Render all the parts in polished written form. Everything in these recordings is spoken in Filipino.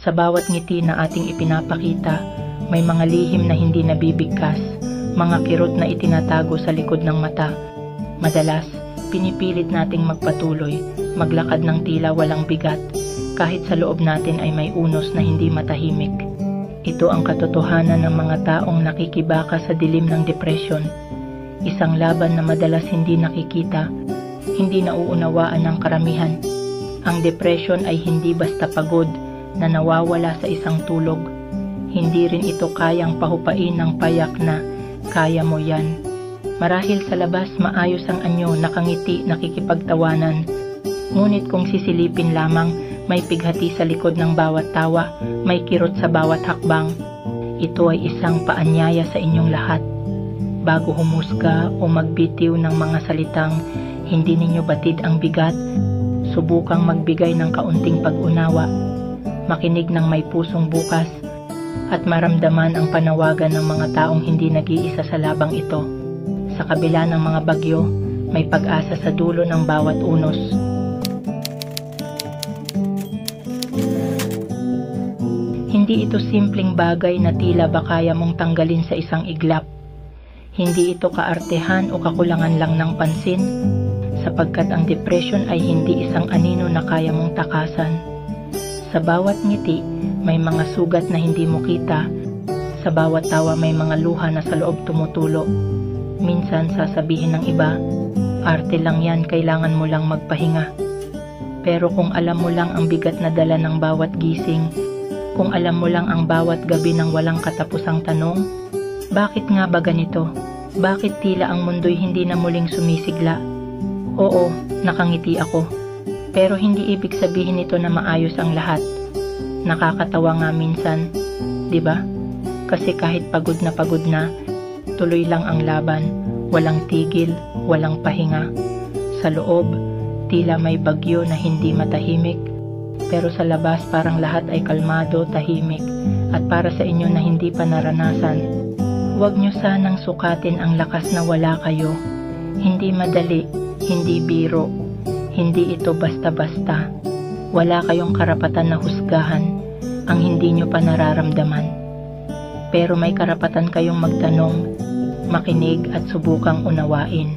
Sa bawat ngiti na ating ipinapakita, may mga lihim na hindi nabibigkas, mga kirot na itinatago sa likod ng mata. Madalas, pinipilit nating magpatuloy, maglakad ng tila walang bigat, kahit sa loob natin ay may unos na hindi matahimik. Ito ang katotohanan ng mga taong nakikibaka sa dilim ng depresyon. Isang laban na madalas hindi nakikita, hindi nauunawaan ng karamihan. Ang depresyon ay hindi basta pagod na nawawala sa isang tulog. Hindi rin ito kayang pahupain ng payak na kaya mo yan. Marahil sa labas maayos ang anyo, nakangiti, nakikipagtawanan. Ngunit kung sisilipin lamang, may pighati sa likod ng bawat tawa, may kirot sa bawat hakbang. Ito ay isang paanyaya sa inyong lahat. Bago humusga o magbitiw ng mga salitang hindi ninyo batid ang bigat, subukang magbigay ng kaunting pag-unawa, makinig ng may pusong bukas, at maramdaman ang panawagan ng mga taong hindi nag-iisa sa labang ito. Sa kabila ng mga bagyo, may pag-asa sa dulo ng bawat unos. Hindi ito simpleng bagay na tila ba kaya mong tanggalin sa isang iglap. Hindi ito kaartehan o kakulangan lang ng pansin, sapagkat ang depression ay hindi isang anino na kaya mong takasan. Sa bawat ngiti, may mga sugat na hindi mo kita. Sa bawat tawa may mga luha na sa loob tumutulo. Minsan sasabihin ng iba, arte lang yan, kailangan mo lang magpahinga. Pero kung alam mo lang ang bigat na dala ng bawat gising, kung alam mo lang ang bawat gabi ng walang katapusang tanong, bakit nga ba ganito? Bakit tila ang mundo'y hindi na muling sumisigla? Oo, nakangiti ako. Pero hindi ibig sabihin nito na maayos ang lahat. Nakakatawa nga minsan, di ba? Kasi kahit pagod na, tuloy lang ang laban, walang tigil, walang pahinga. Sa loob, tila may bagyo na hindi matahimik, pero sa labas parang lahat ay kalmado, tahimik. At para sa inyo na hindi pa naranasan, huwag nyo sanang sukatin ang lakas na wala kayo. Hindi madali, hindi biro, hindi ito basta-basta. Wala kayong karapatan na husgahan ang hindi nyo pa nararamdaman. Pero may karapatan kayong magtanong, makinig at subukang unawain.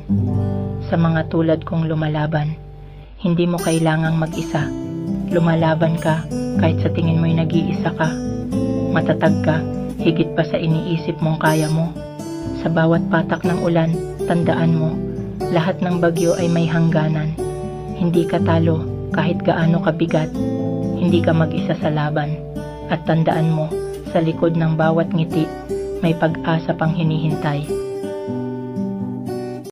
Sa mga tulad kong lumalaban, hindi mo kailangang mag-isa. Lumalaban ka kahit sa tingin mo'y nag-iisa ka. Matatag ka, higit pa sa iniisip mong kaya mo. Sa bawat patak ng ulan, tandaan mo, lahat ng bagyo ay may hangganan. Hindi ka talo kahit gaano kabigat. Hindi ka mag-isa sa laban. At tandaan mo, sa likod ng bawat ngiti, may pag-asa pang hinihintay.